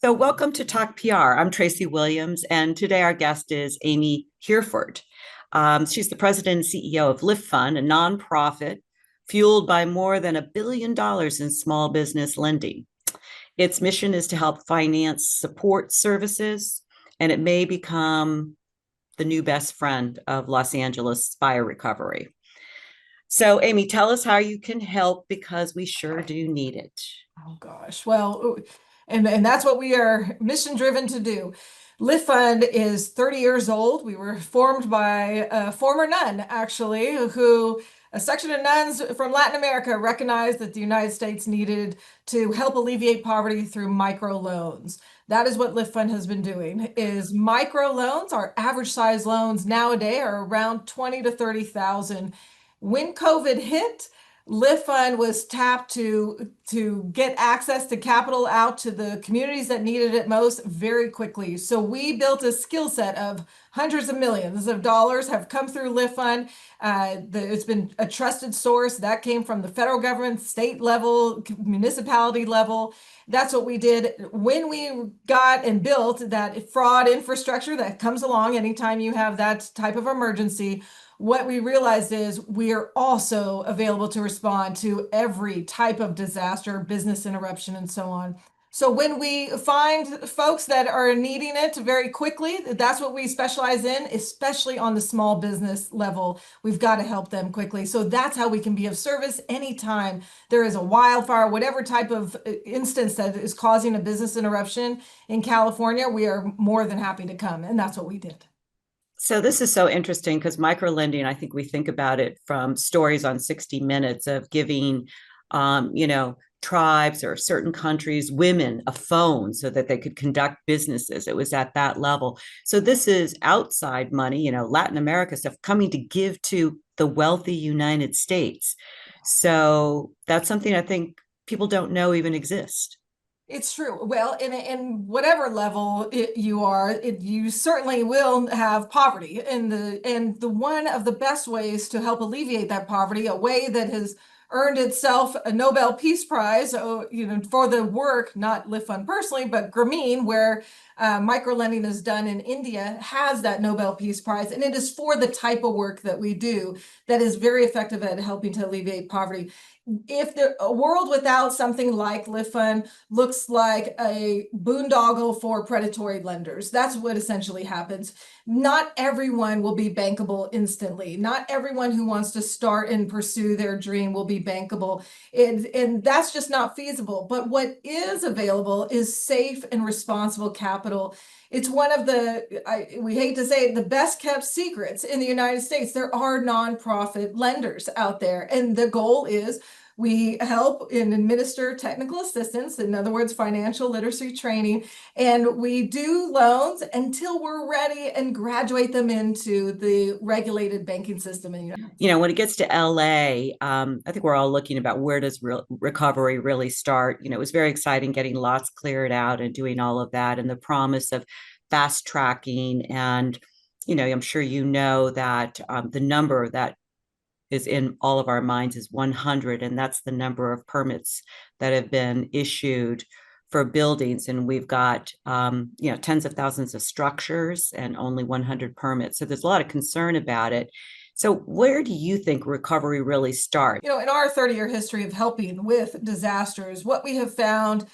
So, welcome to Talk PR. I'm Tracy Williams, and today our guest is Amy Hereford. She's the president and CEO of LiftFund, a nonprofit fueled by more than $1 billion in small business lending. Its mission is to help finance support services, and it may become the new best friend of Los Angeles fire recovery. So, Amy, tell us how you can help because we sure do need it. Oh gosh. Well, and that's what we are mission driven to do. LiftFund is 30 years old. We were formed by a former nun, actually, who a section of nuns from Latin America recognized that the United States needed to help alleviate poverty through microloans. That is what LiftFund has been doing, is microloans. Our average size loans nowadays are around 20 to 30,000. When COVID hit, LiftFund was tapped to get access to capital out to the communities that needed it most very quickly. So we built a skill set of hundreds of millions of dollars have come through LiftFund. It's been a trusted source that came from the federal government, state level, municipality level. That's what we did when we got and built that fraud infrastructure that comes along anytime you have that type of emergency. What we realized is we are also available to respond to every type of disaster, business interruption, and so on. So when we find folks that are needing it very quickly, that's what we specialize in, especially on the small business level. We've got to help them quickly. So that's how we can be of service anytime there is a wildfire, whatever type of instance that is causing a business interruption in California, we are more than happy to come. And that's what we did. So this is so interesting because microlending, I think we think about it from stories on 60 Minutes of giving, tribes or certain countries, women a phone so that they could conduct businesses. It was at that level. So this is outside money, Latin America stuff coming to give to the wealthy United States. So that's something I think people don't know even exists. It's true. Well, in whatever level you are, you certainly will have poverty. And the one of the best ways to help alleviate that poverty, a way that has earned itself a Nobel Peace Prize, for the work, not LiftFund personally, but Grameen, where microlending is done in India, has that Nobel Peace Prize, and it is for the type of work that we do that is very effective at helping to alleviate poverty. If a world without something like LiftFund looks like a boondoggle for predatory lenders. That's what essentially happens. Not everyone will be bankable instantly. Not everyone who wants to start and pursue their dream will be bankable. And that's just not feasible. But what is available is safe and responsible capital. It's one of we hate to say it, the best kept secrets in the United States. There are nonprofit lenders out there. And the goal is we help and administer technical assistance, in other words, financial literacy training, and we do loans until we're ready and graduate them into the regulated banking system. When it gets to LA, I think we're all looking about where does recovery really start. It was very exciting getting lots cleared out and doing all of that, and the promise of fast tracking. And, I'm sure that the number that is in all of our minds is 100, and that's the number of permits that have been issued for buildings. And we've got, tens of thousands of structures and only 100 permits. So there's a lot of concern about it. So where do you think recovery really starts? In our 30-year history of helping with disasters, what we have found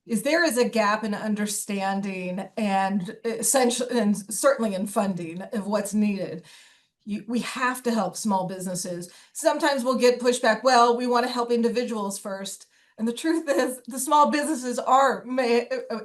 is there is a gap in understanding and essentially, and certainly in funding of what's needed. We have to help small businesses. Sometimes we'll get pushback. Well, we want to help individuals first. And the truth is, the small businesses are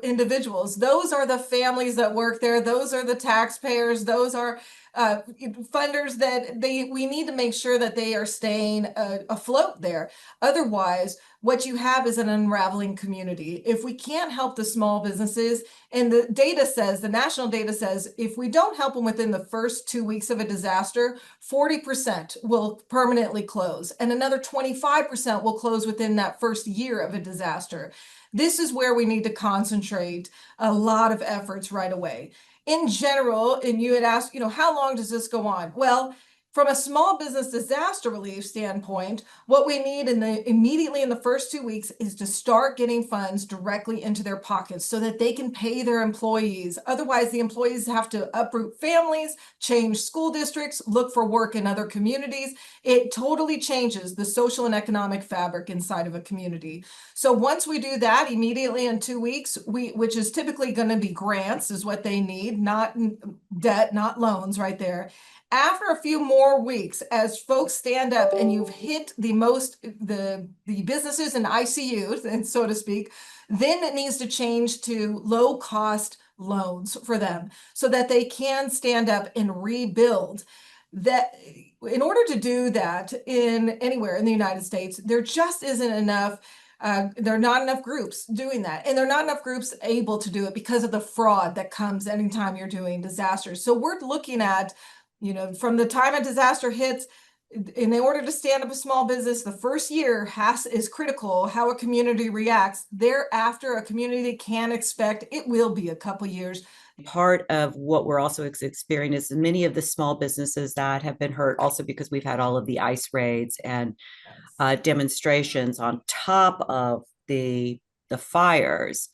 individuals. Those are the families that work there. Those are the taxpayers. Those are funders that we need to make sure that they are staying afloat there. Otherwise, what you have is an unraveling community. If we can't help the small businesses, and the national data says, if we don't help them within the first 2 weeks of a disaster, 40% will permanently close, and another 25% will close within that first year of a disaster. This is where we need to concentrate a lot of efforts right away. In general, and you had asked, how long does this go on? Well, from a small business disaster relief standpoint, what we need immediately in the first 2 weeks is to start getting funds directly into their pockets so that they can pay their employees. Otherwise, the employees have to uproot families, change school districts, look for work in other communities. It totally changes the social and economic fabric inside of a community. So once we do that immediately in 2 weeks, which is typically going to be grants, is what they need, not debt, not loans, right there. After a few more weeks, as folks stand up and you've hit the businesses in ICU, and so to speak, then it needs to change to low cost loans for them so that they can stand up and rebuild. That in order to do that in anywhere in the United States, there just isn't enough. There are not enough groups doing that, and there are not enough groups able to do it because of the fraud that comes anytime you're doing disasters. So we're looking at, from the time a disaster hits, in order to stand up a small business, the first year is critical. How a community reacts. Thereafter, a community can expect it will be a couple years. Part of what we're also experiencing is many of the small businesses that have been hurt also because we've had all of the ice raids and demonstrations on top of the fires.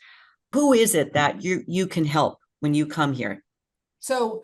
Who is it that you can help when you come here? So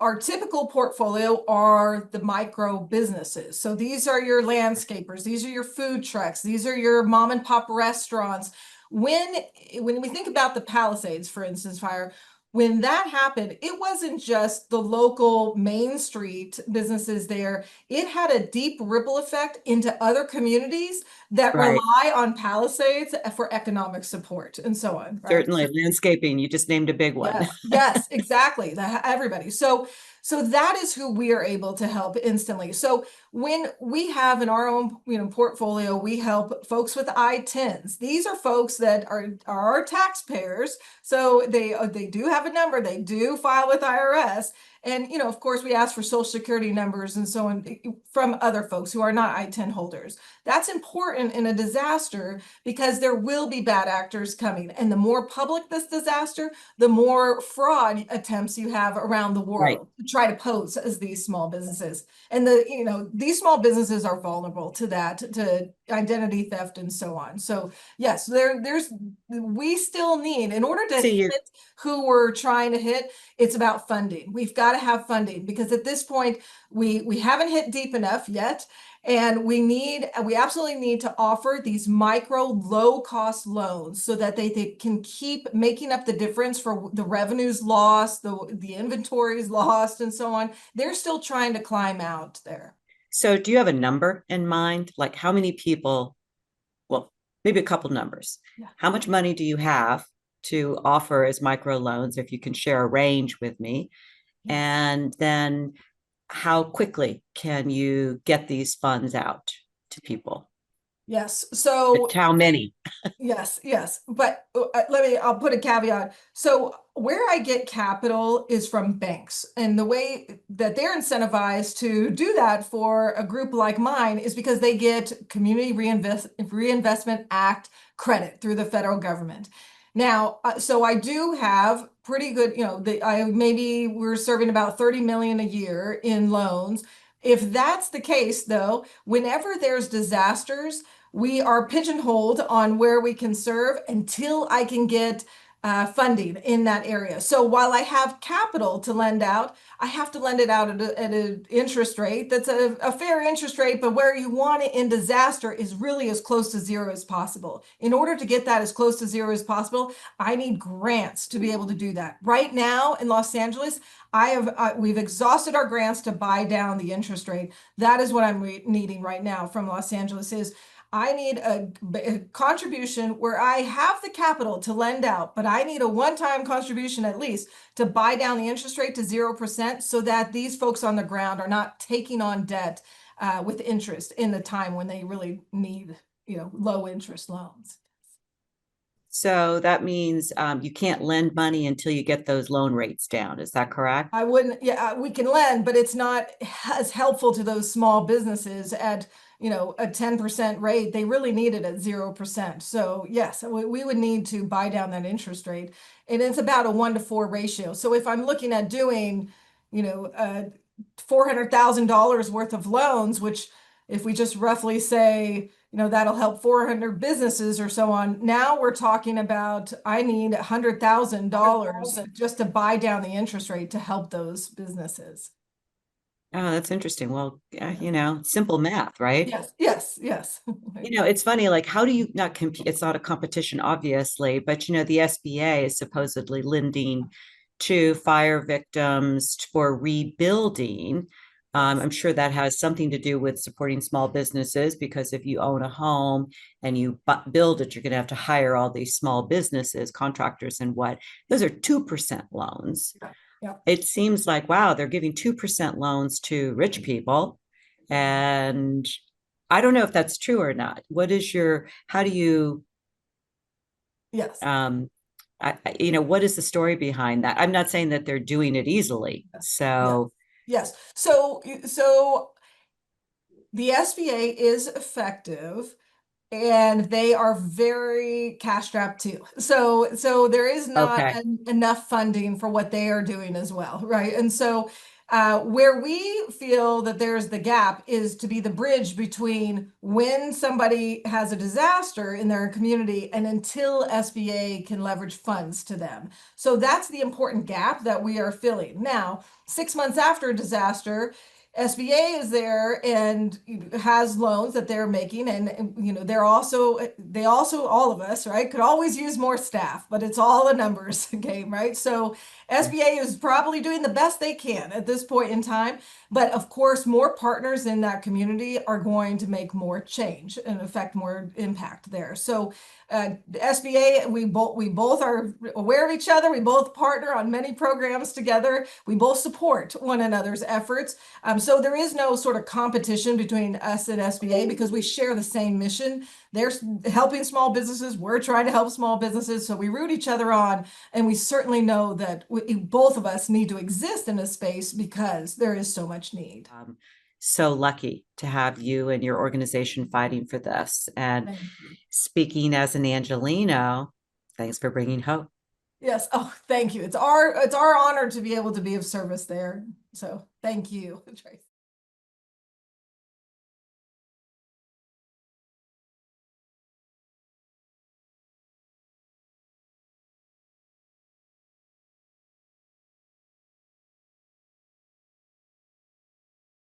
our typical portfolio are the micro businesses. So these are your landscapers, these are your food trucks, these are your mom and pop restaurants. When we think about the Palisades, for instance, fire, when that happened, it wasn't just the local Main Street businesses there. It had a deep ripple effect into other communities that Right. rely on Palisades for economic support and so on, right? Certainly, landscaping, you just named a big one. Yes, exactly. Everybody. So that is who we are able to help instantly. So when we have in our own, portfolio, we help folks with I-10s. These are folks that are our taxpayers. So they do have a number. They do file with IRS. And, of course, we ask for social security numbers and so on from other folks who are not I-10 holders. That's important in a disaster because there will be bad actors coming. And the more public this disaster, the more fraud attempts you have around the Right. world to try to pose as these small businesses. And these small businesses are vulnerable to that, to identity theft and so on. So yes, we still need, in order to See, you're hit who we're trying to hit, it's about funding. We've got to have funding because at this point, we haven't hit deep enough yet. And we absolutely need to offer these micro low cost loans so that they can keep making up the difference for the revenues lost, the inventories lost, and so on. They're still trying to climb out there. so do you have a number in mind? Like how many people, well, maybe a couple numbers. Yeah. How much money do you have to offer as microloans, if you can share a range with me? Yes. And then how quickly can you get these funds out to people? Yes. So How many? yes, yes. But I'll put a caveat. So where I get capital is from banks. And the way that they're incentivized to do that for a group like mine is because they get Community Reinvestment Act credit through the federal government. Now, so I do have pretty good, maybe we're serving about 30 million a year in loans. If that's the case, though, whenever there's disasters, we are pigeonholed on where we can serve until I can get funding in that area. So while I have capital to lend out, I have to lend it out at an interest rate that's a fair interest rate, but where you want it in disaster is really as close to zero as possible. In order to get that as close to zero as possible, I need grants to be able to do that. Right now in Los Angeles, we've exhausted our grants to buy down the interest rate. That is what I'm needing right now from Los Angeles is I need a contribution where I have the capital to lend out, but I need a one-time contribution at least to buy down the interest rate to 0% so that these folks on the ground are not taking on debt with interest in the time when they really need, low interest loans. So that means you can't lend money until you get those loan rates down. Is that correct? I wouldn't, yeah, we can lend, but it's not as helpful to those small businesses at, a 10% rate. They really need it at 0%. So yes, we would need to buy down that interest rate. And it's about a 1-to-4 ratio. So if I'm looking at doing, $400,000 worth of loans, which if we just roughly say, that'll help 400 businesses or so on. Now we're talking about, I need $100,000 just to buy down the interest rate to help those businesses. Oh, that's interesting. Well, Yeah. simple math, right? Yes, yes, yes. It's funny, like, how do you not compete? It's not a competition, obviously, but the SBA is supposedly lending to fire victims for rebuilding. Yes. I'm sure that has something to do with supporting small businesses because if you own a home and you build it, you're going to have to hire all these small businesses, contractors, and what? Those are 2% loans. Yeah. Yeah. It seems like, wow, they're giving 2% loans to rich people. And I don't know if that's true or not. How do you, Yes. um, what is the story behind that? I'm not saying that they're doing it easily. Yes. Yes. So, Yes. So the SBA is effective and they are very cash strapped too. So there is not okay. enough funding for what they are doing as well, right? And so where we feel that there's the gap is to be the bridge between when somebody has a disaster in their community and until SBA can leverage funds to them. So that's the important gap that we are filling. Now, 6 months after a disaster, SBA is there and has loans that they're making, and they also all of us, right, could always use more staff, but it's all a numbers game, right? So SBA is probably doing the best they can at this point in time, but of course, more partners in that community are going to make more change and affect more impact there. So SBA, we both are aware of each other. We both partner on many programs together. We both support one another's efforts. So there is no sort of competition between us and SBA because we share the same mission. They're helping small businesses. We're trying to help small businesses. So we root each other on, and we certainly know that both of us need to exist in a space because there is so much need. um, so lucky to have you and your organization fighting for this. And Thank you. speaking as an Angelino, thanks for bringing hope. Yes. Oh, thank you. It's our honor to be able to be of service there. So thank you, Tracy.